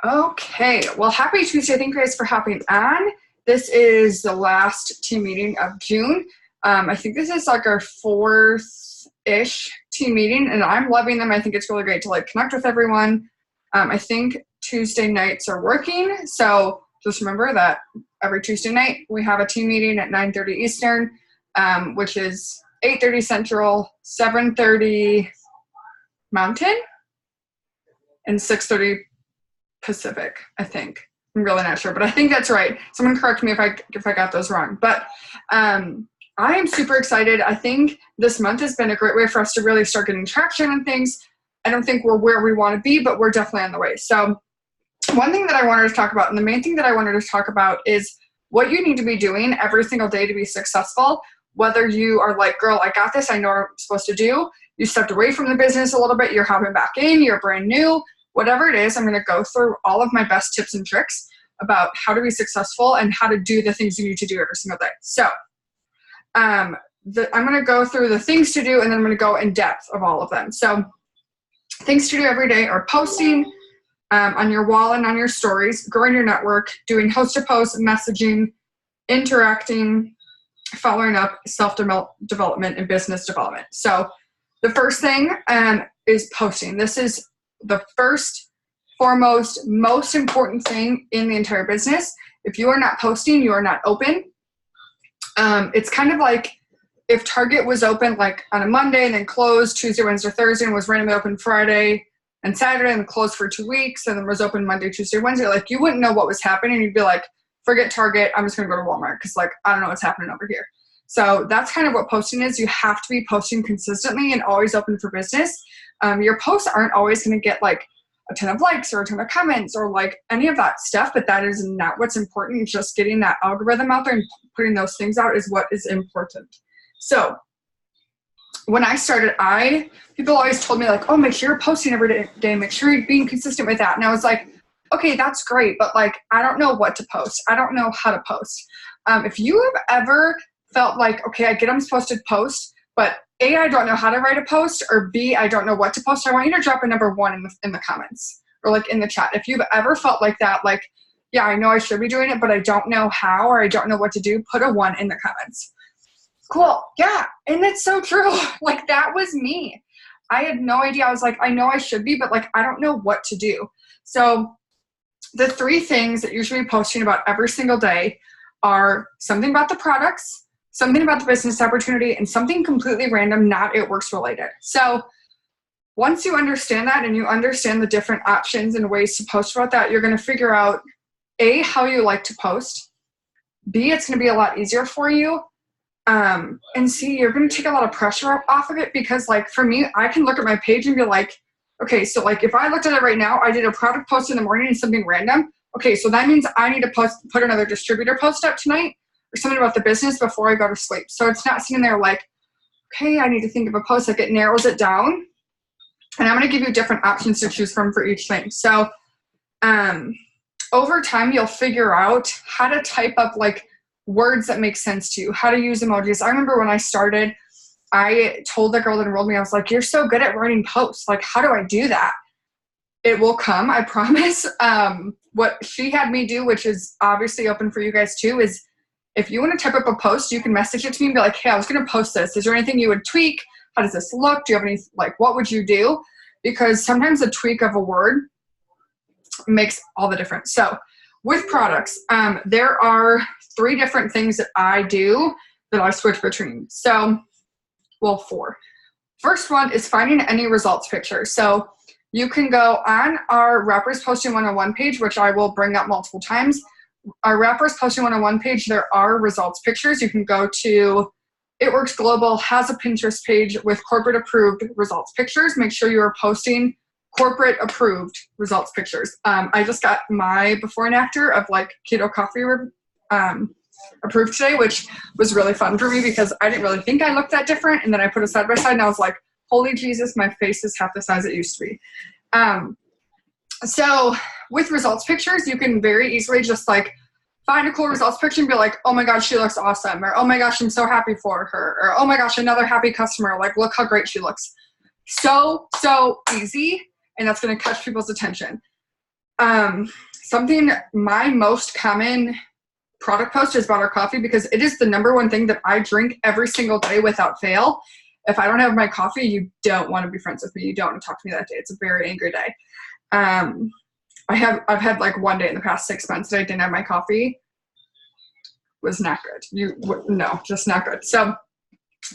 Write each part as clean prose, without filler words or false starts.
Okay, well, happy Tuesday. Thank you guys for hopping on. This is the last team meeting of June. I think this is like our fourth-ish team meeting, and I'm loving them. I think it's really great to like connect with everyone. I think Tuesday nights are working, so just remember that every Tuesday night we have a team meeting at 9:30 Eastern, which is 8:30 Central, 7:30 Mountain, and 6:30 Pacific, I think. I'm really not sure, but I think that's right. Someone correct me if I got those wrong. But I am super excited. I think this month has been a great way for us to really start getting traction on things. I don't think we're where we want to be, but we're definitely on the way. So one thing that I wanted to talk about, and the main thing that I wanted to talk about, is what you need to be doing every single day to be successful. Whether you are like, girl, I got this, I know what I'm supposed to do. You stepped away from the business a little bit, you're hopping back in, you're brand new. Whatever it is, I'm going to go through all of my best tips and tricks about how to be successful and how to do the things you need to do every single day. So I'm going to go through the things to do, and then I'm going to go in depth of all of them. So things to do every day are posting on your wall and on your stories, growing your network, doing host-to-post, messaging, interacting, following up, self-development, and business development. So the first thing is posting. This is the first, foremost, most important thing in the entire business. If you are not posting, you are not open. It's kind of like if Target was open like on a Monday and then closed Tuesday, Wednesday, Thursday, and was randomly open Friday and Saturday and closed for 2 weeks and then was open Monday, Tuesday, Wednesday. Like, you wouldn't know what was happening. You'd be like, forget Target. I'm just going to go to Walmart because, like, I don't know what's happening over here. So that's kind of what posting is. You have to be posting consistently and always open for business. Your posts aren't always going to get like a ton of likes or a ton of comments or like any of that stuff, but that is not what's important. Just getting that algorithm out there and putting those things out is what is important. So when I started, people always told me like, oh, make sure you're posting every day, make sure you're being consistent with that. And I was like, okay, that's great, but like, I don't know what to post. I don't know how to post. If you have ever felt like, okay, I get I'm supposed to post, but A, I don't know how to write a post, or B, I don't know what to post, I want you to drop a number 1 in the comments or like in the chat. If you've ever felt like that, like, yeah, I know I should be doing it, but I don't know how, or I don't know what to do, put a 1 in the comments. Cool. Yeah. And it's so true. Like, that was me. I had no idea. I was like, I know I should be, but like, I don't know what to do. So the 3 things that you should be posting about every single day are something about the products, something about the business opportunity, and something completely random, not It Works related. So once you understand that and you understand the different options and ways to post about that, you're going to figure out A, how you like to post, B, it's going to be a lot easier for you, and C, you're going to take a lot of pressure off of it, because like for me, I can look at my page and be like, okay, so like if I looked at it right now, I did a product post in the morning and something random. Okay, so that means I need to put another distributor post up tonight or something about the business before I go to sleep. So it's not sitting there like, okay, I need to think of a post. Like, it narrows it down. And I'm going to give you different options to choose from for each thing. So over time, you'll figure out how to type up like words that make sense to you, how to use emojis. I remember when I started, I told the girl that enrolled me, I was like, you're so good at writing posts. Like, how do I do that? It will come, I promise. What she had me do, which is obviously open for you guys too, is if you want to type up a post, you can message it to me and be like, hey, I was going to post this. Is there anything you would tweak? How does this look? Do you have any, like, what would you do? Because sometimes a tweak of a word makes all the difference. So with products, there are 3 different things that I do that I switch between. So, well, 4. First one is finding any results picture. So you can go on our Wrappers Posting 101 page, which I will bring up multiple times. Our Wrappers Posting 101 page, there are results pictures. You can go to It Works Global, has a Pinterest page with corporate approved results pictures. Make sure you are posting corporate approved results pictures. I just got my before and after of like keto coffee approved today, which was really fun for me because I didn't really think I looked that different. And then I put it side by side and I was like, holy Jesus, my face is half the size it used to be. So with results pictures, you can very easily just like find a cool results picture and be like, oh my gosh, she looks awesome. Or, oh my gosh, I'm so happy for her. Or, oh my gosh, another happy customer. Like, look how great she looks. So easy. And that's going to catch people's attention. Something, my most common product post is about our coffee because it is the number one thing that I drink every single day without fail. If I don't have my coffee, you don't want to be friends with me. You don't want to talk to me that day. It's a very angry day. I've had like one day in the past 6 months that I didn't have my coffee. Was not good. No, just not good. So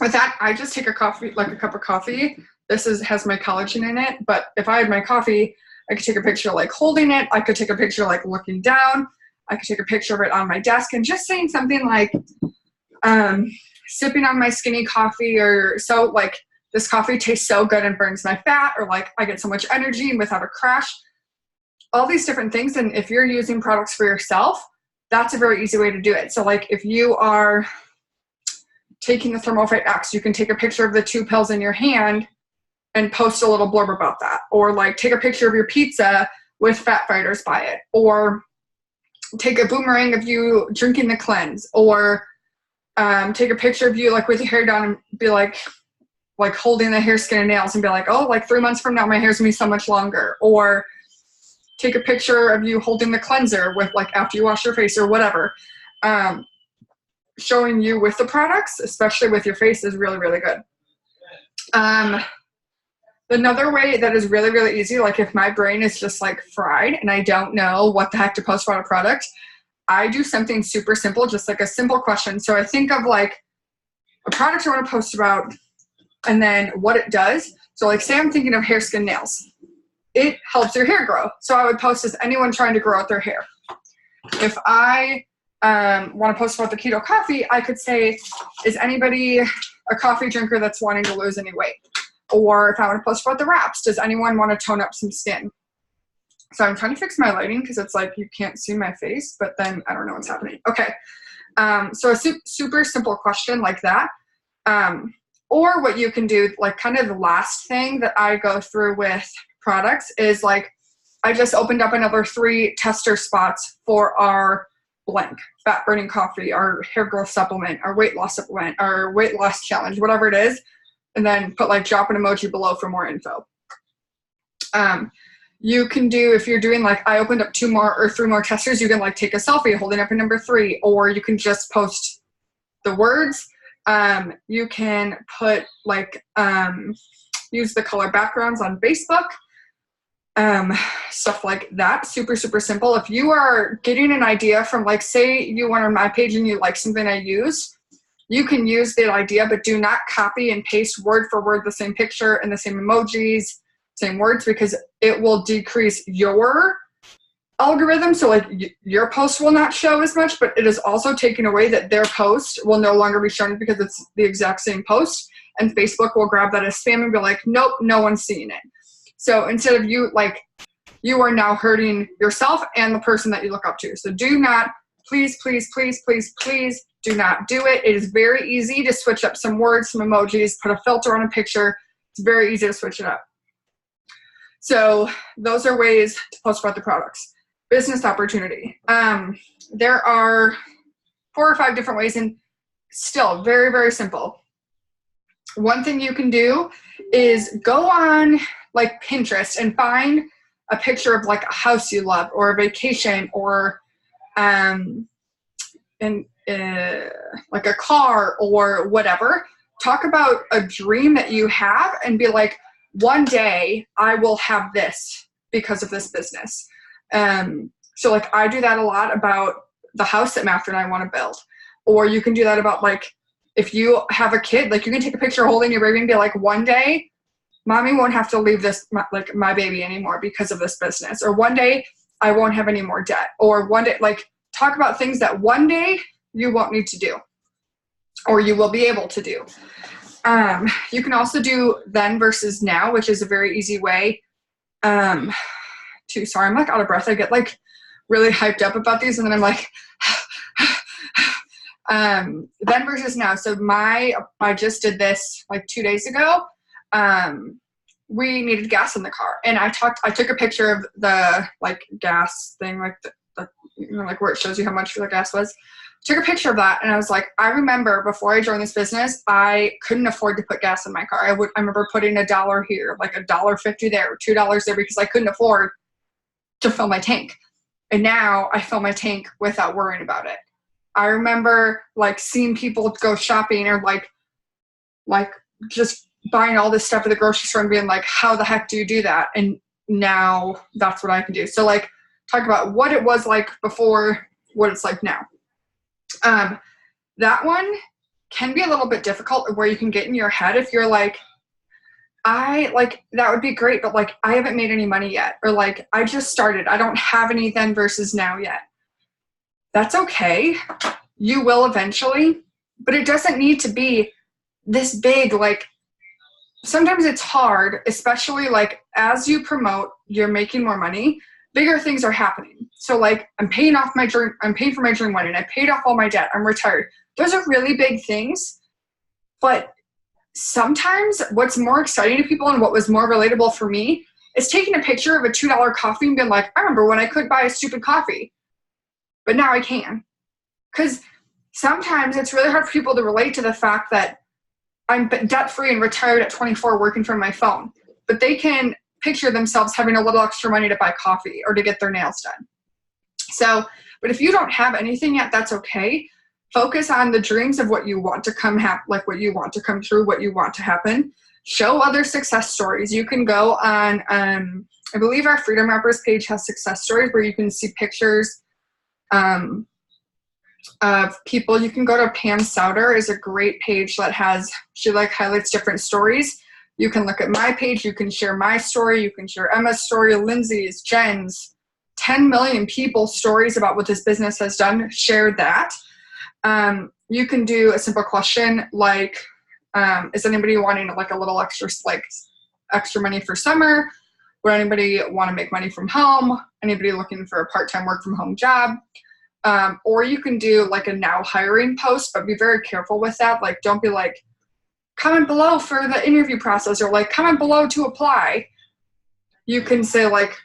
with that, I just take a coffee, like a cup of coffee. This has my collagen in it, but if I had my coffee, I could take a picture like holding it. I could take a picture like looking down. I could take a picture of it on my desk and just saying something like, sipping on my skinny coffee, or so like this coffee tastes so good and burns my fat, or like I get so much energy without a crash. All these different things. And if you're using products for yourself, that's a very easy way to do it. So like if you are taking the ThermoFight X, you can take a picture of the 2 pills in your hand and post a little blurb about that. Or like take a picture of your pizza with Fat Fighters by it. Or take a boomerang of you drinking the cleanse. Or take a picture of you like with your hair down and be like holding the hair, skin, and nails and be like, oh, like 3 months from now, my hair's gonna be so much longer. Or take a picture of you holding the cleanser with like after you wash your face or whatever. Showing you with the products, especially with your face, is really, really good. Another way that is really, really easy, like if my brain is just like fried and I don't know what the heck to post about a product, I do something super simple, just like a simple question. So I think of like a product I want to post about and then what it does. So like say I'm thinking of hair, skin, nails. It helps your hair grow. So I would post as anyone trying to grow out their hair. If I want to post about the keto coffee, I could say, is anybody a coffee drinker that's wanting to lose any weight? Or if I want to post about the wraps, does anyone want to tone up some skin? So I'm trying to fix my lighting because it's like you can't see my face, but then I don't know what's happening. Okay. So a super simple question like that. Or what you can do, like kind of the last thing that I go through with products is like, I just opened up another 3 tester spots for our blank fat burning coffee, our hair growth supplement, our weight loss supplement, our weight loss challenge, whatever it is. And then put like drop an emoji below for more info. You can do, if you're doing like, I opened up 2 more or 3 more testers, you can like take a selfie holding up a number 3, or you can just post the words. You can put like, use the color backgrounds on Facebook, stuff like that. Super, super simple. If you are getting an idea from like, say you went on my page and you like something I used, you can use that idea, but do not copy and paste word for word the same picture and the same emojis, same words, because it will decrease your algorithm. So like your post will not show as much, but it is also taking away that their post will no longer be shown because it's the exact same post, and Facebook will grab that as spam and be like, nope, no one's seeing it. So instead of you, like, you are now hurting yourself and the person that you look up to. So do not, please, please, please, please, please do not do it. It is very easy to switch up some words, some emojis, put a filter on a picture. It's very easy to switch it up. So those are ways to post about the products. Business opportunity. There are 4 or 5 different ways, and still very, very simple. One thing you can do is go on like Pinterest and find a picture of like a house you love, or a vacation, or like a car or whatever. Talk about a dream that you have and be like, one day I will have this because of this business. So like I do that a lot about the house that Matthew and I want to build. Or you can do that about like, if you have a kid, like you can take a picture holding your baby and be like, one day mommy won't have to leave this, like my baby anymore because of this business. Or one day I won't have any more debt. Or one day, like talk about things that one day you won't need to do, or you will be able to do. You can also do then versus now, which is a very easy way to, sorry, I'm like out of breath. I get like really hyped up about these and then I'm like, then versus now. So I just did this like 2 days ago. We needed gas in the car, and I took a picture of the like gas thing, like the you know, like where it shows you how much the gas was. Took a picture of that, and I was like, I remember before I joined this business, I couldn't afford to put gas in my car. I remember putting $1 here, like $1.50 there, $2 there, because I couldn't afford to fill my tank. And now I fill my tank without worrying about it. I remember like seeing people go shopping or like just buying all this stuff at the grocery store and being like, how the heck do you do that? And now that's what I can do. So like talk about what it was like before, what it's like now. That one can be a little bit difficult where you can get in your head if you're like, that would be great, but like I haven't made any money yet, or like I just started, I don't have any then versus now yet. That's okay. You will eventually, but it doesn't need to be this big. Like sometimes it's hard, especially like as you promote, you're making more money, bigger things are happening. So like I'm paying for my dream wedding. I paid off all my debt. I'm retired. Those are really big things, but sometimes what's more exciting to people and what was more relatable for me is taking a picture of a $2 coffee and being like, I remember when I couldn't buy a stupid coffee, but now I can. Because sometimes it's really hard for people to relate to the fact that I'm debt-free and retired at 24 working from my phone, but they can picture themselves having a little extra money to buy coffee or to get their nails done. So, but if you don't have anything yet, that's okay. Focus on the dreams of what you want to what you want to come true, what you want to happen. Show other success stories. You can go on, I believe our Freedom Rappers page has success stories where you can see pictures of people. You can go to Pam Souter is a great page that she highlights different stories. You can look at my page. You can share my story. You can share Emma's story, Lindsay's, Jen's, 10 million people's stories about what this business has done. Share that. You can do a simple question like, is anybody wanting like a little extra money for summer? Would anybody want to make money from home? Anybody looking for a part-time work from home job? Or you can do like a now hiring post, but be very careful with that. Like, don't be like, comment below for the interview process, or like comment below to apply. You can say like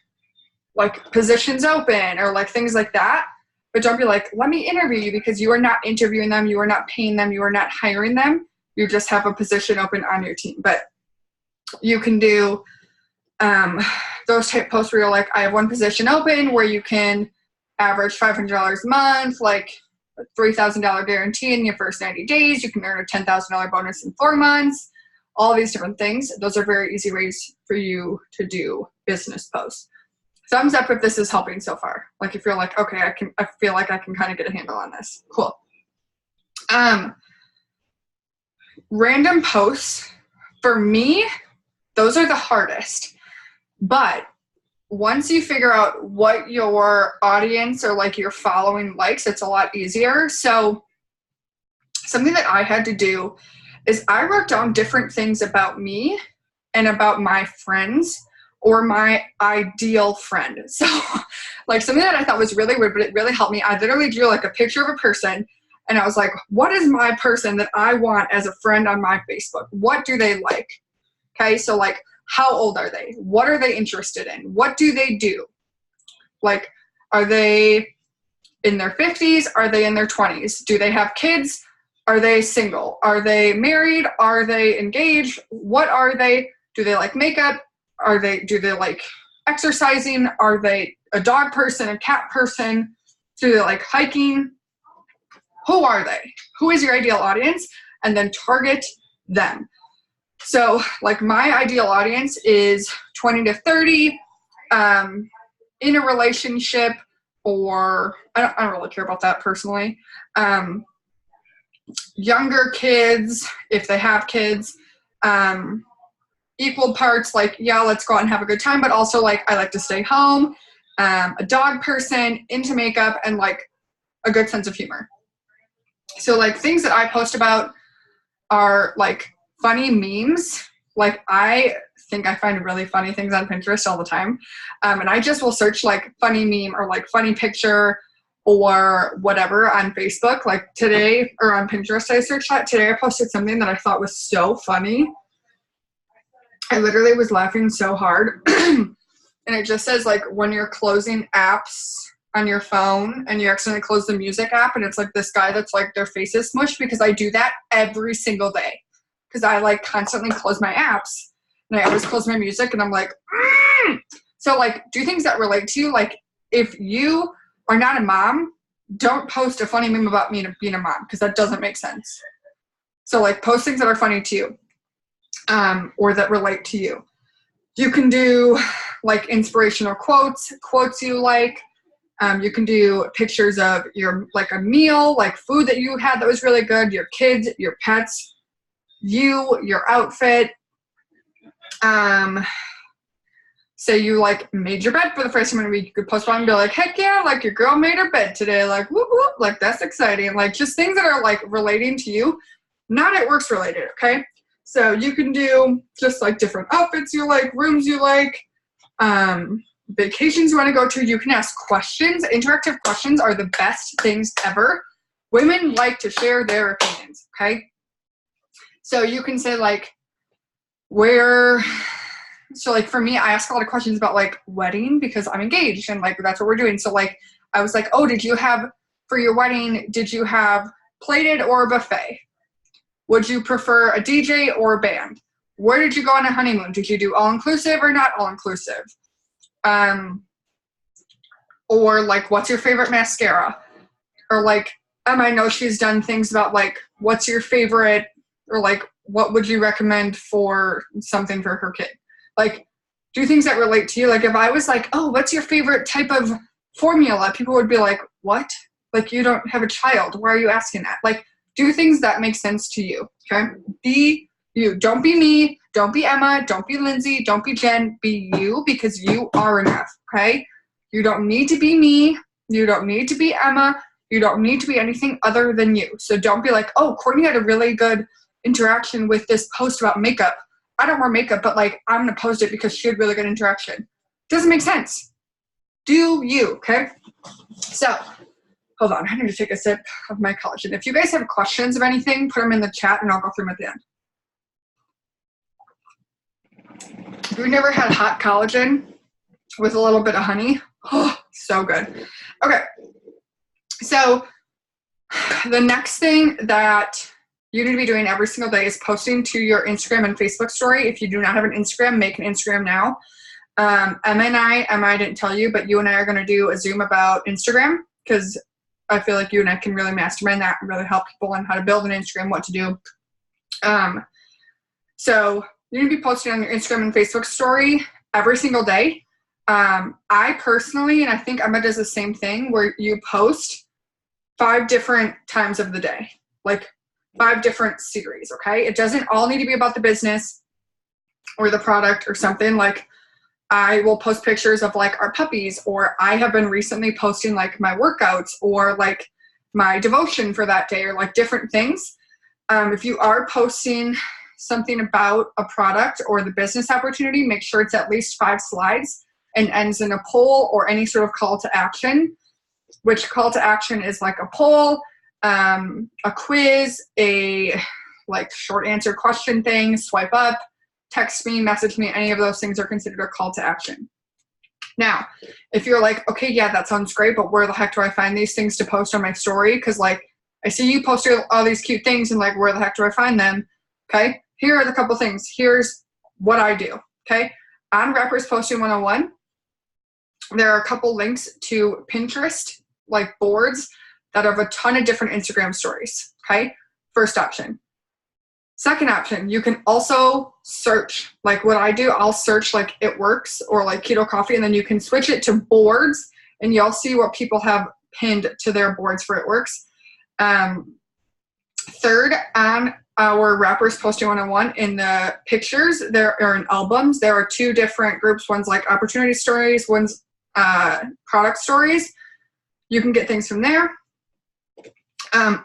positions open or like things like that. But don't be like, let me interview you, because you are not interviewing them. You are not paying them. You are not hiring them. You just have a position open on your team. But you can do those type posts where you're like, I have one position open where you can average $500 a month, like a $3,000 guarantee in your first 90 days. You can earn a $10,000 bonus in 4 months. All these different things. Those are very easy ways for you to do business posts. Thumbs up if this is helping so far. Like if you're like, okay, I feel like I can kind of get a handle on this. Cool. Random posts, for me, those are the hardest. But once you figure out what your audience or like your following likes, it's a lot easier. So something that I had to do is I wrote down different things about me and about my friends or my ideal friend. So like something that I thought was really weird, but it really helped me. I literally drew like a picture of a person and I was like, what is my person that I want as a friend on my Facebook? What do they like? Okay, so like, how old are they? What are they interested in? What do they do? Like, are they in their 50s? Are they in their 20s? Do they have kids? Are they single? Are they married? Are they engaged? What are they? Do they like makeup? Do they like exercising? Are they a dog person, a cat person? Do they like hiking? Who are they? Who is your ideal audience? And then target them. So like my ideal audience is 20 to 30, in a relationship, or I don't really care about that personally. Younger kids, if they have kids, equal parts, like, yeah, let's go out and have a good time, but also like I like to stay home, a dog person, into makeup, and like a good sense of humor. So like things that I post about are like funny memes. Like I think I find really funny things on Pinterest all the time. And I just will search like funny meme or like funny picture or whatever on Facebook. Like today, or on Pinterest, I searched that. Today I posted something that I thought was so funny. I literally was laughing so hard. And it just says like when you're closing apps on your phone and you accidentally close the music app, and it's like this guy that's like their face is smushed, because I do that every single day. Because I like constantly close my apps and I always close my music and I'm like, So like do things that relate to you. Like if you are not a mom, don't post a funny meme about me being a mom because that doesn't make sense. So like post things that are funny to you or that relate to you. You can do like inspirational quotes you like. You can do pictures of your like a meal, like food that you had that was really good, your kids, your pets, your outfit. Say you like made your bed for the first time in a week, you could post one and be like, heck yeah, like your girl made her bed today, like whoop whoop, like that's exciting. Like just things that are like relating to you, not at works related, okay? So you can do just like different outfits you like, rooms you like, vacations you want to go to. You can ask questions. Interactive questions are the best things ever. Women like to share their opinions, okay? So you can say like, so like for me, I ask a lot of questions about like wedding because I'm engaged and like that's what we're doing. So like I was like, oh, for your wedding, did you have plated or a buffet? Would you prefer a DJ or a band? Where did you go on a honeymoon? Did you do all-inclusive or not all-inclusive? Or like, what's your favorite mascara? Or like, I know she's done things about like, what's your favorite, or like, what would you recommend for something for her kid? Like, do things that relate to you. Like if I was like, oh, what's your favorite type of formula? People would be like, what? Like you don't have a child. Why are you asking that? Like do things that make sense to you, okay? Be you. Don't be me. Don't be Emma. Don't be Lindsay. Don't be Jen. Be you because you are enough, okay? You don't need to be me. You don't need to be Emma. You don't need to be anything other than you. So don't be like, oh, Courtney had a really good interaction with this post about makeup. I don't wear makeup, but like I'm gonna post it because she had really good interaction. Doesn't make sense. Do you, okay? So, hold on, I need to take a sip of my collagen. If you guys have questions of anything, put them in the chat and I'll go through them at the end. Have you never had hot collagen with a little bit of honey? Oh, so good. Okay, so the next thing that you need to be doing every single day is posting to your Instagram and Facebook story. If you do not have an Instagram, make an Instagram now. Emma I didn't tell you, but you and I are going to do a Zoom about Instagram because I feel like you and I can really mastermind that and really help people on how to build an Instagram, what to do. So you need to be posting on your Instagram and Facebook story every single day. I personally, and I think Emma does the same thing, where you post 5 different times of the day, like 5 different series, okay? It doesn't all need to be about the business or the product or something. Like I will post pictures of like our puppies, or I have been recently posting like my workouts or like my devotion for that day or like different things. If you are posting something about a product or the business opportunity, make sure it's at least 5 slides and ends in a poll or any sort of call to action, which call to action is like a poll, a quiz, a like short answer question thing, swipe up, text me, message me, any of those things are considered a call to action. Now, if you're like, okay, yeah, that sounds great, but where the heck do I find these things to post on my story? Because like, I see you post all these cute things and like, where the heck do I find them? Okay, here are the couple things. Here's what I do, okay? On Rappers Posting 101, there are a couple links to Pinterest, like boards that have a ton of different Instagram stories, okay? First option. Second option, you can also search, like what I do, I'll search like It Works or like Keto Coffee, and then you can switch it to boards and you'll see what people have pinned to their boards for It Works. Third, on our Rappers Posting 101, in the pictures, there are in albums, there are 2 different groups. One's like opportunity stories, one's product stories. You can get things from there.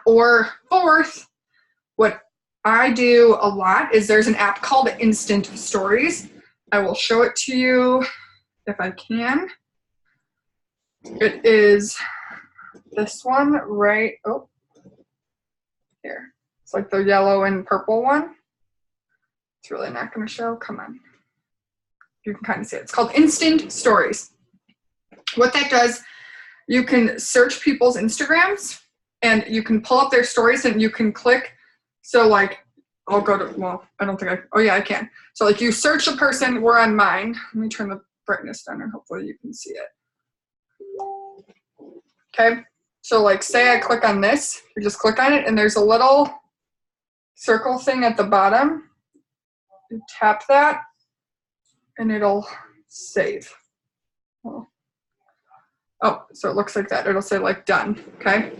Or fourth, what I do a lot is there's an app called Instant Stories. I will show it to you if I can. It is this one right, oh, here. It's like the yellow and purple one. It's really not going to show. Come on. You can kind of see it. It's called Instant Stories. What that does, you can search people's Instagrams and you can pull up their stories and you can click. So like, I'll go to, well, I don't think oh yeah, I can. So like you search a person, we're on mine. Let me turn the brightness down and hopefully you can see it. Okay, so like say I click on this, you just click on it and there's a little circle thing at the bottom. You tap that and it'll save. Oh, so it looks like that. It'll say like done, okay?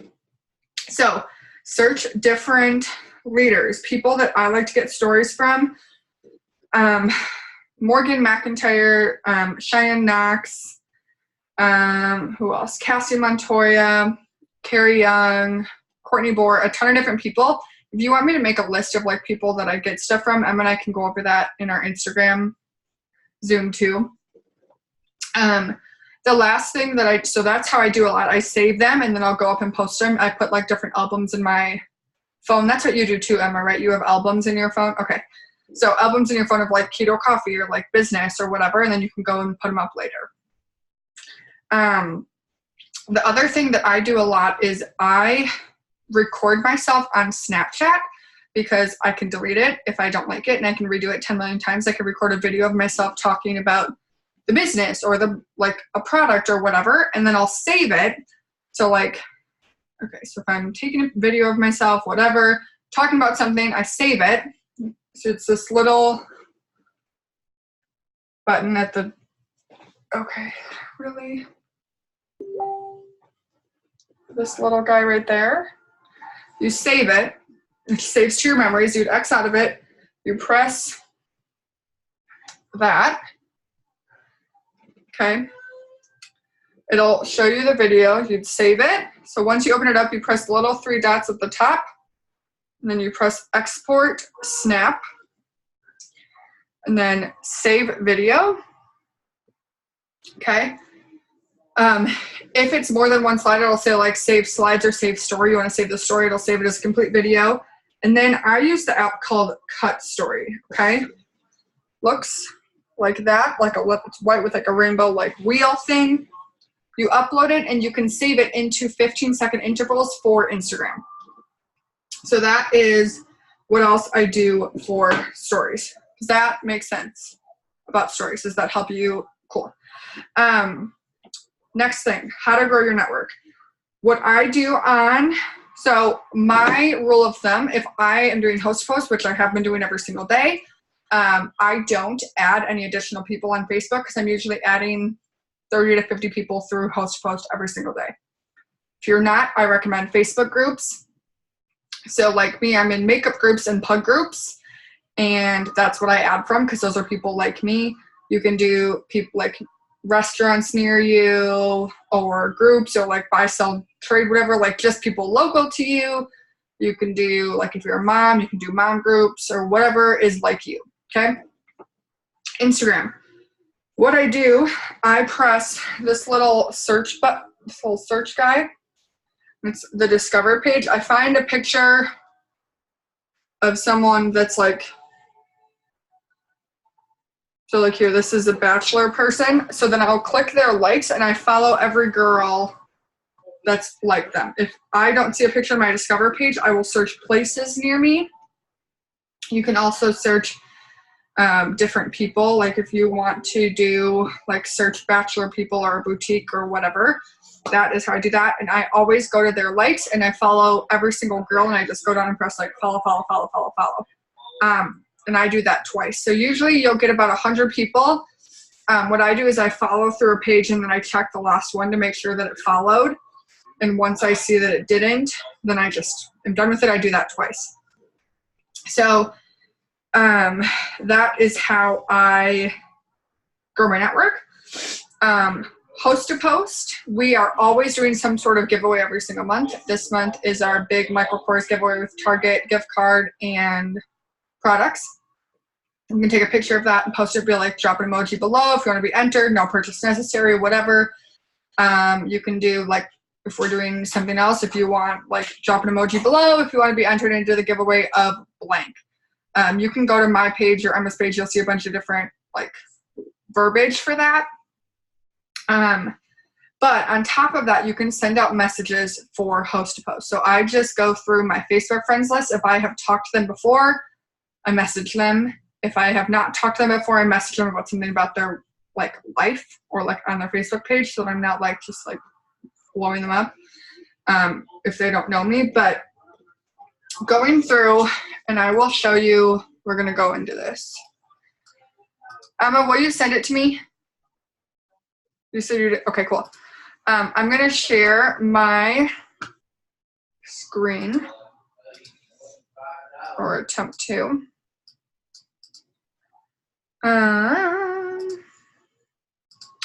So search different readers, people that I like to get stories from. Morgan McIntyre, Cheyenne Knox, who else? Cassie Montoya, Carrie Young, Courtney Bohr, a ton of different people. If you want me to make a list of like people that I get stuff from, Emma and I can go over that in our Instagram Zoom too. The last thing that so that's how I do a lot. I save them and then I'll go up and post them. I put like different albums in my phone. That's what you do too, Emma, right? You have albums in your phone? Okay. So albums in your phone of like keto coffee or like business or whatever, and then you can go and put them up later. The other thing that I do a lot is I record myself on Snapchat because I can delete it if I don't like it and I can redo it 10 million times. I can record a video of myself talking about the business or the like a product or whatever, and then I'll save it. So like, okay, so if I'm taking a video of myself, whatever, talking about something, I save it. So it's this little button at the, okay, really? This little guy right there. You save it. It saves to your memories. You'd X out of it. You press that. Okay. It'll show you the video. You'd save it. So once you open it up, you press the little 3 dots at the top. And then you press export snap. And then save video. Okay. If it's more than one slide, it'll say like save slides or save story. You want to save the story, it'll save it as a complete video. And then I use the app called Cut Story. Okay. Looks like that, like it's white with like a rainbow like wheel thing. You upload it and you can save it into 15-second intervals for Instagram. So that is what else I do for stories. Does that make sense about stories? Does that help you? Cool. Next thing, how to grow your network. What I do so my rule of thumb, if I am doing host posts, which I have been doing every single day, I don't add any additional people on Facebook because I'm usually adding 30 to 50 people through host post every single day. If you're not, I recommend Facebook groups. So like me, I'm in makeup groups and pug groups, and that's what I add from because those are people like me. You can do people like restaurants near you or groups or like buy, sell, trade, whatever, like just people local to you. You can do like if you're a mom, you can do mom groups or whatever is like you. Okay. Instagram. What I do, I press this little search button, this little search guy. It's the discover page. I find a picture of someone that's like, so like here, this is a bachelor person. So then I'll click their likes and I follow every girl that's like them. If I don't see a picture on my discover page, I will search places near me. You can also search different people. Like if you want to do like search bachelor people or a boutique or whatever, that is how I do that. And I always go to their likes and I follow every single girl and I just go down and press like follow. And I do that twice. So usually you'll get about 100 people. What I do is I follow through a page and then I check the last one to make sure that it followed. And once I see that it didn't, then I just am done with it. I do that twice. So that is how I grow my network. Host to post. We are always doing some sort of giveaway every single month. This month is our big Michael Kors giveaway with Target gift card and products. You can take a picture of that and post it, be like, drop an emoji below if you want to be entered, no purchase necessary, whatever. You can do like, if we're doing something else, if you want, like drop an emoji below if you want to be entered into the giveaway of blank. You can go to my page or Emma's page, you'll see a bunch of different like verbiage for that. But on top of that, you can send out messages for host to post. So I just go through my Facebook friends list. If I have talked to them before, I message them. If I have not talked to them before, I message them about something about their like life or like on their Facebook page, so that I'm not like just like blowing them up if they don't know me. But going through, and I will show you, we're going to go into this. Emma, will you send it to me? You said you did. Okay, cool. I'm going to share my screen, or attempt to. I'm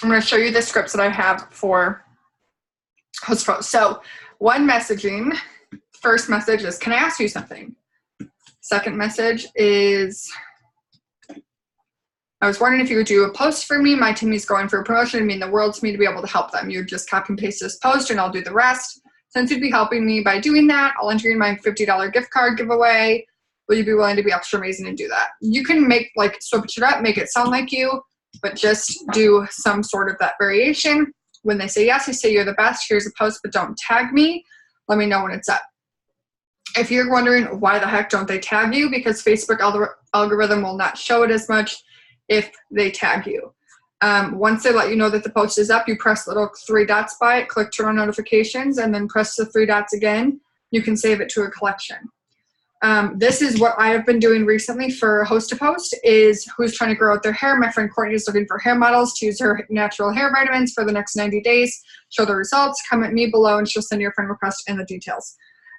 going to show you the scripts that I have for HostPost. So one messaging, first message is, can I ask you something? Second message is, I was wondering if you would do a post for me. My team is going for a promotion. It'd mean the world to me to be able to help them. You just copy and paste this post and I'll do the rest. Since you'd be helping me by doing that, I'll enter you in my $50 gift card giveaway. Will you be willing to be extra amazing and do that? You can make, like, switch it up, make it sound like you, but just do some sort of that variation. When they say yes, you say you're the best. Here's a post, but don't tag me. Let me know when it's up. If you're wondering why the heck don't they tag you, because Facebook algorithm will not show it as much if they tag you. Once they let you know that the post is up, you press the little 3 dots by it, click turn on notifications, and then press the 3 dots again. You can save it to a collection. This is what I have been doing recently for Host to Post, is who's trying to grow out their hair. My friend Courtney is looking for hair models to use her natural hair vitamins for the next 90 days. Show the results, comment me below, and she'll send you a friend request and the details.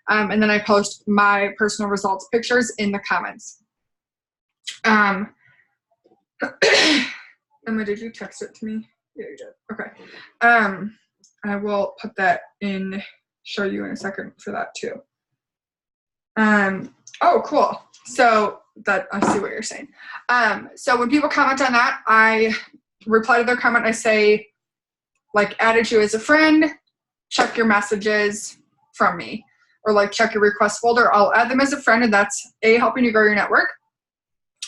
And then I post my personal results pictures in the comments. Emma, did you text it to me? Yeah, you did. Okay. I will put that in, show you in a second for that too. Oh, cool. So that, I see what you're saying. So when people comment on that, I reply to their comment. I say, like, added you as a friend, check your messages from me, or like check your request folder. I'll add them as a friend, and that's helping you grow your network.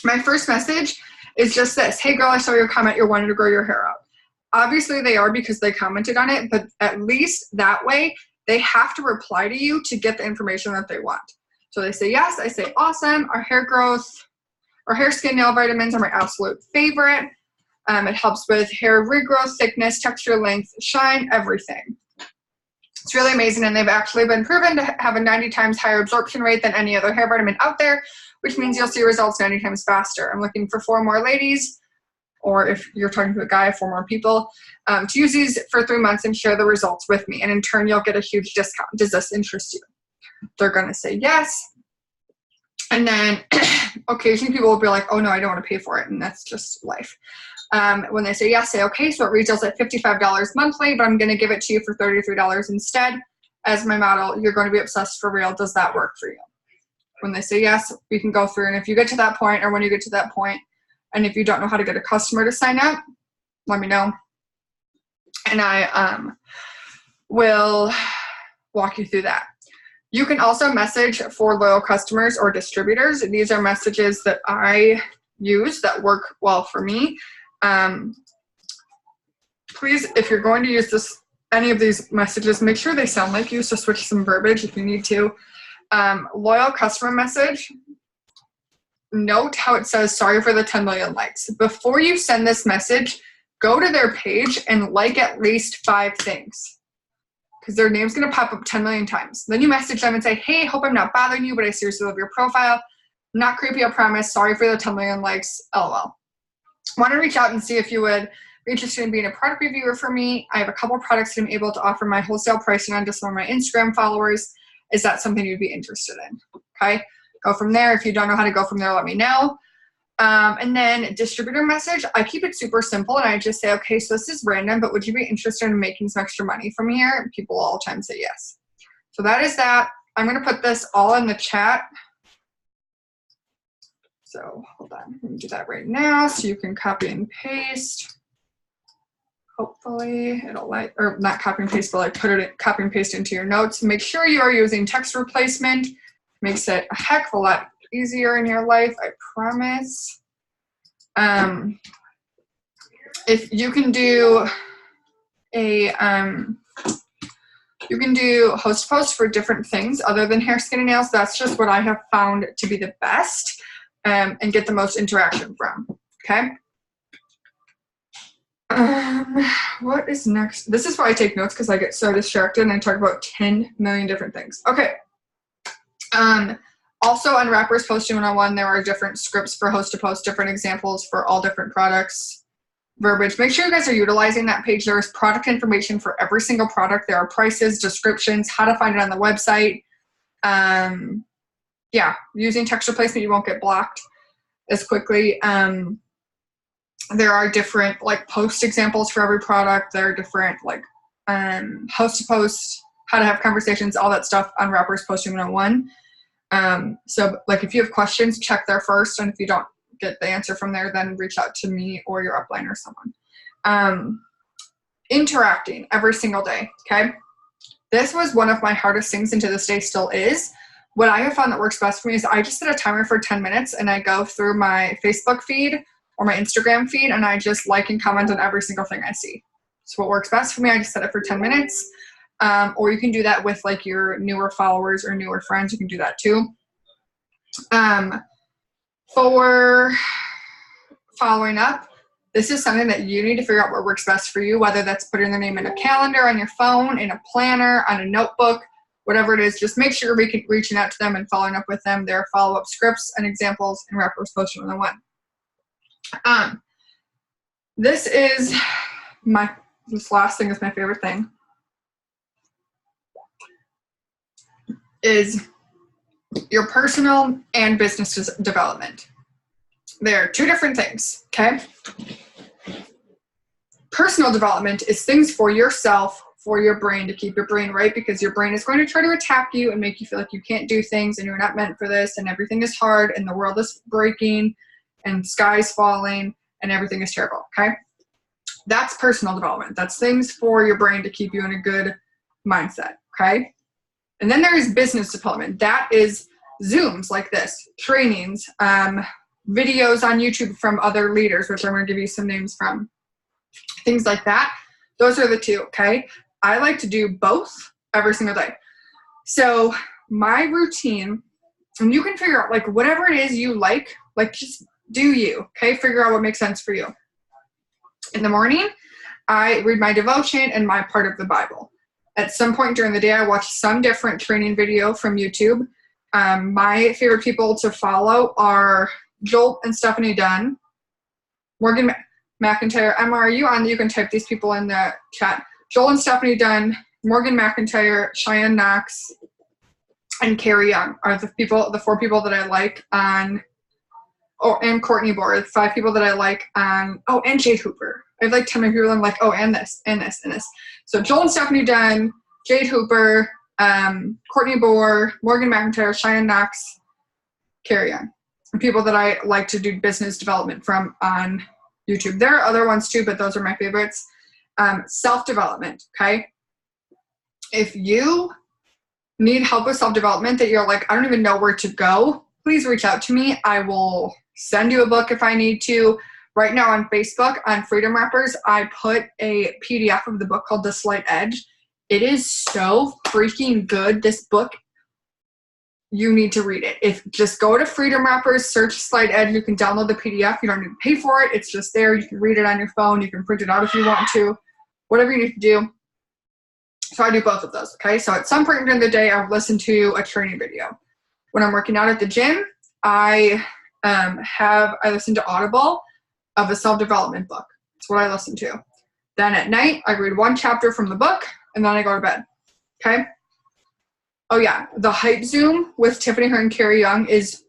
My first message is just this: hey girl, I saw your comment, you're wanting to grow your hair out. Obviously they are, because they commented on it, but at least that way they have to reply to you to get the information that they want. So they say yes, I say awesome. Our hair growth, our hair, skin, nail vitamins are my absolute favorite. It helps with hair regrowth, thickness, texture, length, shine, everything. It's really amazing, and they've actually been proven to have a 90 times higher absorption rate than any other hair vitamin out there, which means you'll see results 90 times faster. I'm looking for 4 more ladies, or if you're talking to a guy, 4 more people, to use these for 3 months and share the results with me. And in turn, you'll get a huge discount. Does this interest you? They're going to say yes. And then occasionally people will be like, oh no, I don't want to pay for it. And that's just life. When they say yes, say, okay, so it retails at $55 monthly, but I'm going to give it to you for $33 instead. As my model, you're going to be obsessed for real. Does that work for you? When they say yes, we can go through. And if you get to that point, or when you get to that point, and if you don't know how to get a customer to sign up, let me know. And I will walk you through that. You can also message for loyal customers or distributors. These are messages that I use that work well for me. Please, if you're going to use any of these messages, make sure they sound like you, so switch some verbiage if you need to. Loyal customer message, note how it says, sorry for the 10 million likes. Before you send this message, go to their page and like at least 5 things, because their name's going to pop up 10 million times. Then you message them and say, hey, hope I'm not bothering you, but I seriously love your profile. Not creepy, I promise. Sorry for the 10 million likes, LOL. Want to reach out and see if you would be interested in being a product reviewer for me. I have a couple products that I'm able to offer my wholesale pricing on to some of my Instagram followers. Is that something you'd be interested in? Okay, go from there. If you don't know how to go from there, let me know. And then distributor message, I keep it super simple, and I just say, okay, so this is random, but would you be interested in making some extra money from here? And people all the time say yes. So that is that. I'm going to put this all in the chat. So hold on, let me do that right now so you can copy and paste. Hopefully it'll like, or not copy and paste, but like put it, copy and paste into your notes. Make sure you are using text replacement. Makes it a heck of a lot easier in your life, I promise. If you can do you can do host posts for different things other than hair, skin, and nails. That's just what I have found to be the best and get the most interaction from, okay? What is next? This is why I take notes, because I get so distracted and I talk about 10 million different things. Okay. Also on Rappers Posting 101, there are different scripts for host to post, different examples for all different products, verbiage. Make sure you guys are utilizing that page. There is product information for every single product. There are prices, descriptions, how to find it on the website. Yeah, using text replacement, you won't get blocked as quickly. There are different like post examples for every product. There are different like host to post, how to have conversations, all that stuff on Rappers Posting 101. So like if you have questions, check there first, and if you don't get the answer from there, then reach out to me or your upline or someone. Interacting every single day. Okay, this was one of my hardest things, and to this day still is. What I have found that works best for me is I just set a timer for 10 minutes and I go through my Facebook feed or my Instagram feed and I just like and comment on every single thing I see. So what works best for me, I just set it for 10 minutes. Or you can do that with like your newer followers or newer friends. You can do that too. For following up, this is something that you need to figure out what works best for you, whether that's putting their name in a calendar, on your phone, in a planner, on a notebook, whatever it is. Just make sure you're reaching out to them and following up with them. There are follow-up scripts and examples in Rappers Posting 101. This last thing is my favorite thing. Is your personal and business development. They're two different things, okay? Personal development is things for yourself, for your brain, to keep your brain right, because your brain is going to try to attack you and make you feel like you can't do things and you're not meant for this and everything is hard and the world is breaking and sky's falling and everything is terrible, okay? That's personal development. That's things for your brain to keep you in a good mindset, okay? And then there is business development. That is Zooms like this, trainings, videos on YouTube from other leaders, which I'm going to give you some names from, things like that. Those are the two, okay? I like to do both every single day. So my routine, and you can figure out like whatever it is you like just do you, okay? Figure out what makes sense for you. In the morning, I read my devotion and my part of the Bible. At some point during the day, I watch some different training video from YouTube. My favorite people to follow are Joel and Stephanie Dunn, Morgan McIntyre. Emma, are you on? You can type these people in the chat. Joel and Stephanie Dunn, Morgan McIntyre, Cheyenne Knox, and Carrie Young are the four people that I like on. Oh, and Courtney Bohr, 5 people that I like on. Oh, and Jade Hooper. I have like 10 people. I'm like, oh, and this, and this, and this. So Joel and Stephanie Dunn, Jade Hooper, Courtney Bohr, Morgan McIntyre, Cheyenne Knox, Carrie Young. People that I like to do business development from on YouTube. There are other ones too, but those are my favorites. Self-development, okay? If you need help with self-development that you're like, I don't even know where to go, please reach out to me. I will send you a book if I need to. Right now on Facebook, on Freedom Rappers, I put a PDF of the book called The Slight Edge. It is so freaking good. This book, you need to read it. Just go to Freedom Rappers, search Slight Edge. You can download the PDF. You don't need to pay for it. It's just there. You can read it on your phone. You can print it out if you want to. Whatever you need to do. So I do both of those, okay? So at some point during the day, I'll listen to a training video. When I'm working out at the gym, I listen to Audible of a self-development book. That's what I listen to. Then at night, I read one chapter from the book, and then I go to bed, okay? Oh yeah, the Hype Zoom with Tiffany Hearn and Carrie Young is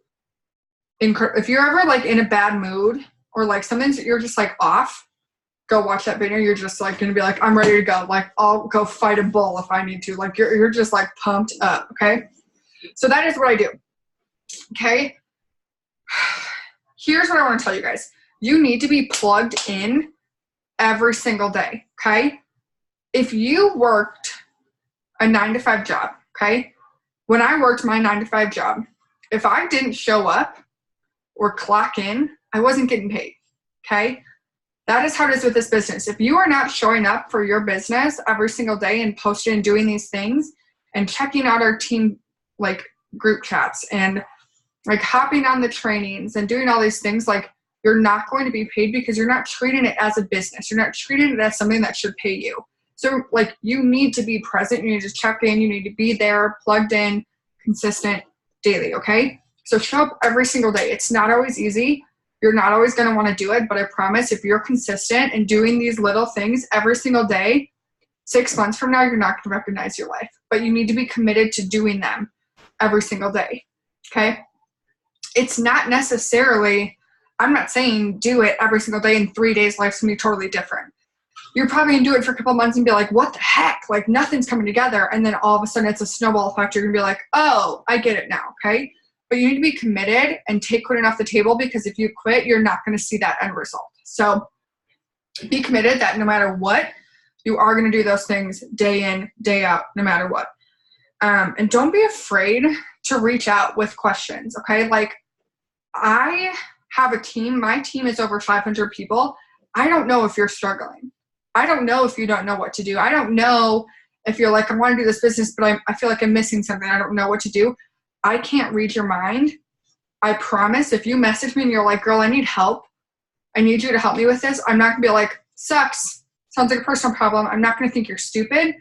incredible. If you're ever like in a bad mood or like something's, you're just like off, go watch that video. You're just like going to be like, I'm ready to go. Like I'll go fight a bull if I need to. Like you're just like pumped up, okay? So that is what I do, okay? Here's what I want to tell you guys. You need to be plugged in every single day, okay? If you worked a 9-to-5 job, okay? When I worked my 9-to-5 job, if I didn't show up or clock in, I wasn't getting paid, okay? That is how it is with this business. If you are not showing up for your business every single day and posting and doing these things and checking out our team like group chats and like hopping on the trainings and doing all these things, like you're not going to be paid because you're not treating it as a business. You're not treating it as something that should pay you. So like you need to be present. You need to check in. You need to be there, plugged in, consistent, daily, okay? So show up every single day. It's not always easy. You're not always going to want to do it, but I promise if you're consistent and doing these little things every single day, 6 months from now, you're not going to recognize your life, but you need to be committed to doing them every single day, okay? It's not necessarily, I'm not saying do it every single day in 3 days, life's going to be totally different. You're probably going to do it for a couple months and be like, what the heck? Like nothing's coming together. And then all of a sudden it's a snowball effect. You're going to be like, oh, I get it now, okay? But you need to be committed and take quitting off the table, because if you quit, you're not going to see that end result. So be committed that no matter what, you are going to do those things day in, day out, no matter what. And don't be afraid to reach out with questions, okay? Like I have a team. My team is over 500 people. I don't know if you're struggling. I don't know if you don't know what to do. I don't know if you're like, I want to do this business, but I feel like I'm missing something. I don't know what to do. I can't read your mind. I promise if you message me and you're like, girl, I need help. I need you to help me with this. I'm not going to be like, sucks. Sounds like a personal problem. I'm not going to think you're stupid,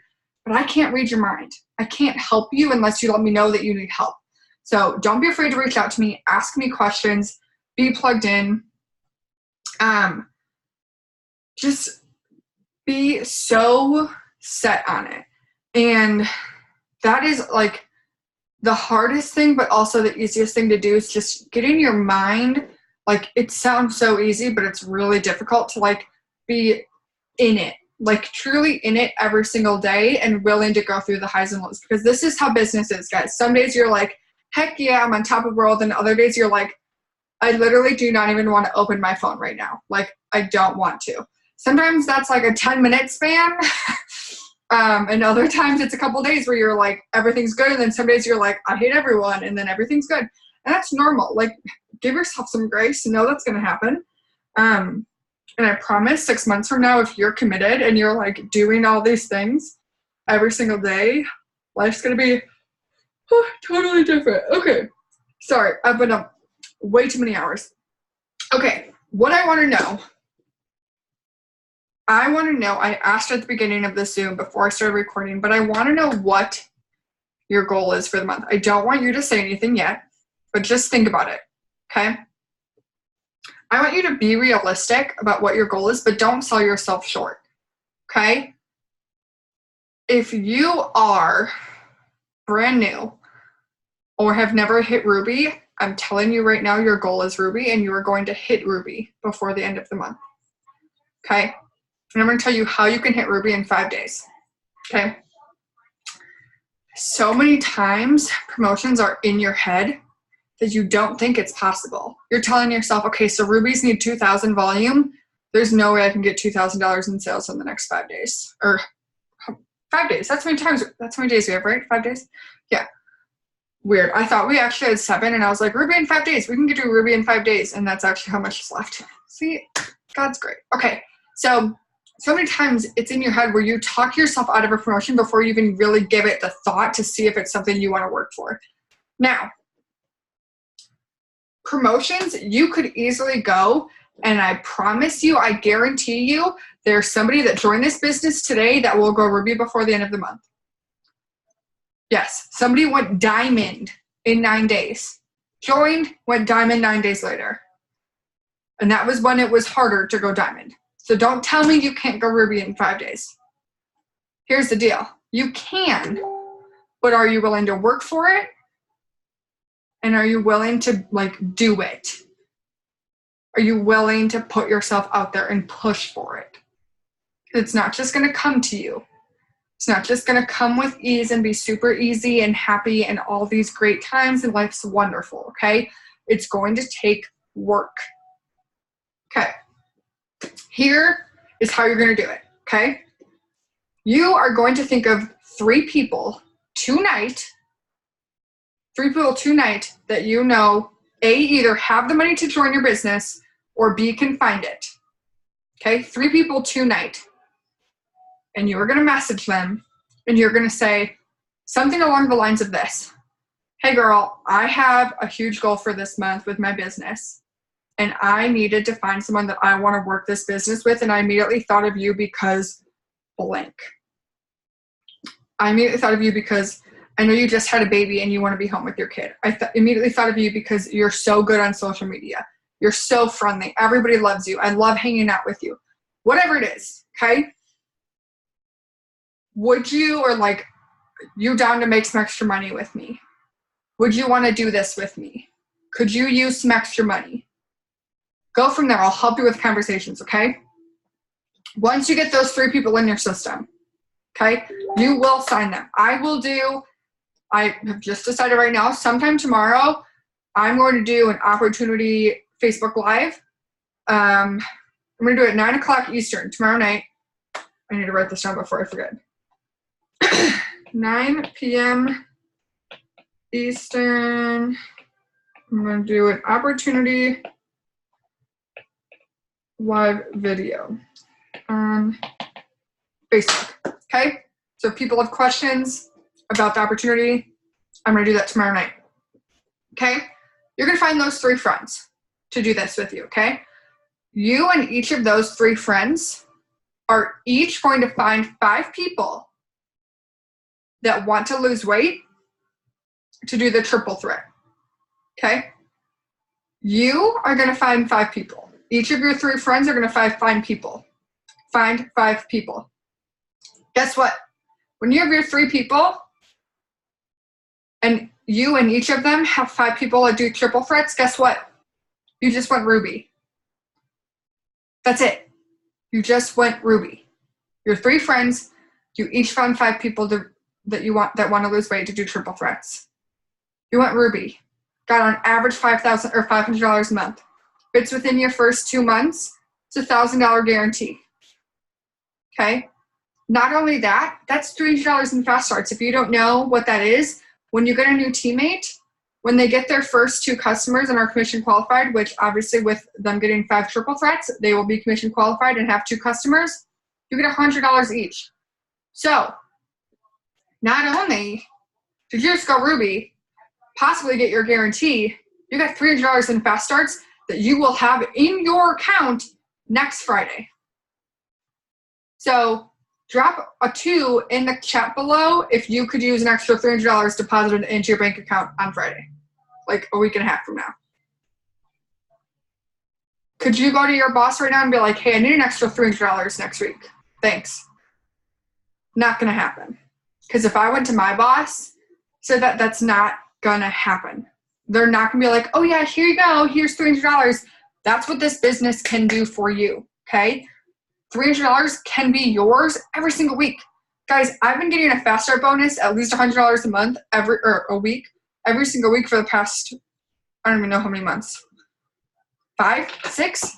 but I can't read your mind. I can't help you unless you let me know that you need help. So don't be afraid to reach out to me. Ask me questions. Be plugged in. Just be so set on it. And that is like the hardest thing, but also the easiest thing to do is just get in your mind. Like it sounds so easy, but it's really difficult to like be in it, like truly in it every single day and willing to go through the highs and lows, because this is how business is, guys. Some days you're like, heck yeah, I'm on top of the world. And other days you're like, I literally do not even want to open my phone right now. Like I don't want to. Sometimes that's like a 10-minute span. And other times it's a couple days where you're like, everything's good. And then some days you're like, I hate everyone. And then everything's good. And that's normal. Like give yourself some grace to know that's going to happen. And I promise 6 months from now, if you're committed and you're like doing all these things every single day, life's going to be totally different. Okay. Sorry. I've been up way too many hours. Okay. What I want to know, I asked at the beginning of the Zoom before I started recording, but I want to know what your goal is for the month. I don't want you to say anything yet, but just think about it, okay? I want you to be realistic about what your goal is, but don't sell yourself short, okay? If you are brand new or have never hit Ruby, I'm telling you right now, your goal is Ruby, and you are going to hit Ruby before the end of the month, okay? And I'm going to tell you how you can hit Ruby in 5 days, okay? So many times promotions are in your head that you don't think it's possible. You're telling yourself, okay, so Rubies need 2,000 volume. There's no way I can get $2,000 in sales in the next 5 days. Or 5 days. That's how many days we have, right? 5 days? Yeah. Weird. I thought we actually had 7, and I was like, Ruby in 5 days. We can get to Ruby in 5 days, and that's actually how much is left. See? God's great. Okay. So many times it's in your head where you talk yourself out of a promotion before you even really give it the thought to see if it's something you want to work for. Now, promotions, you could easily go, and I promise you, I guarantee you, there's somebody that joined this business today that will go Ruby before the end of the month. Yes, somebody went diamond in 9 days. Joined, went diamond 9 days later. And that was when it was harder to go diamond. So don't tell me you can't go Ruby in 5 days. Here's the deal. You can, but are you willing to work for it? And are you willing to do it? Are you willing to put yourself out there and push for it? It's not just going to come to you. It's not just going to come with ease and be super easy and happy and all these great times and life's wonderful, okay? It's going to take work. Okay. Here is how you're going to do it, okay? You are going to think of 3 people tonight that you know, A, either have the money to join your business or B, can find it. Okay, 3 people tonight. And you are going to message them and you're going to say something along the lines of this. Hey girl, I have a huge goal for this month with my business. and I needed to find someone that I want to work this business with, and I immediately thought of you because blank. I immediately thought of you because I know you just had a baby and you want to be home with your kid. I immediately thought of you because you're so good on social media. You're so friendly. Everybody loves you. I love hanging out with you. Whatever it is, okay? Would you, or like, you down to make some extra money with me? Would you want to do this with me? Could you use some extra money? Go from there. I'll help you with conversations, okay? Once you get those 3 people in your system, okay, you will sign them. I have just decided right now, sometime tomorrow, I'm going to do an opportunity Facebook Live. I'm going to do it at 9 o'clock Eastern tomorrow night. I need to write this down before I forget. 9 p.m. Eastern. I'm going to do an opportunity live video on Facebook. Okay? So if people have questions about the opportunity, I'm going to do that tomorrow night. Okay? You're going to find those 3 friends to do this with you. Okay? You and each of those 3 friends are each going to find 5 people that want to lose weight to do the triple threat. Okay? You are going to find 5 people. Each of your 3 friends are going to find people. Find 5 people. Guess what? When you have your 3 people, and you and each of them have 5 people that do triple threats, guess what? You just went Ruby. That's it. You just went Ruby. Your 3 friends, you each found 5 people that want to lose weight to do triple threats. You went Ruby. Got on average $5,000 or $500 a month. If it's within your first 2 months, it's a $1,000 guarantee. Okay? Not only that, that's $300 in fast starts. If you don't know what that is, when you get a new teammate, when they get their first 2 customers and are commission qualified, which obviously with them getting 5 triple threats, they will be commission qualified and have 2 customers, you get $100 each. So not only did you just go Ruby, possibly get your guarantee, you got $300 in fast starts that you will have in your account next Friday. So drop a 2 in the chat below if you could use an extra $300 deposited into your bank account on Friday, like a week and a half from now. Could you go to your boss right now and be like, hey, I need an extra $300 next week? Thanks. Not going to happen. Because if I went to my boss, said that that's not going to happen. They're not going to be like, oh yeah, here you go. Here's $300. That's what this business can do for you. Okay? $300 can be yours every single week. Guys, I've been getting a fast start bonus at least $100 a month a week, every single week for the past, I don't even know how many months. 5, 6?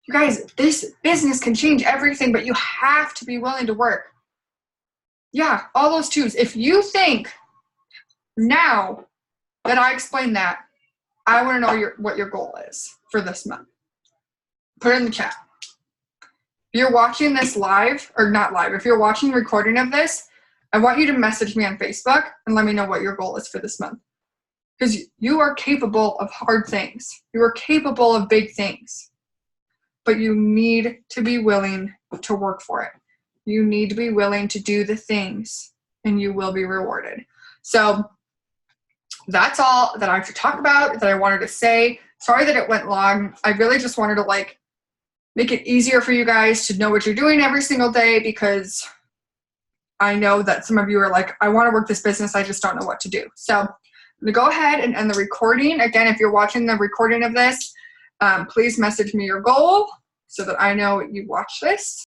You guys, this business can change everything, but you have to be willing to work. Yeah, all those 2s. If you think now that I explained that, I want to know what your goal is for this month. Put it in the chat. If you're watching this live, or not live, if you're watching the recording of this, I want you to message me on Facebook and let me know what your goal is for this month. Because you are capable of hard things. You are capable of big things. But you need to be willing to work for it. You need to be willing to do the things, and you will be rewarded. So that's all that I have to talk about, that I wanted to say. Sorry that it went long. I really just wanted to make it easier for you guys to know what you're doing every single day, because I know that some of you are like, I want to work this business, I just don't know what to do. So I'm going to go ahead and end the recording. Again, if you're watching the recording of this, please message me your goal so that I know you watch this.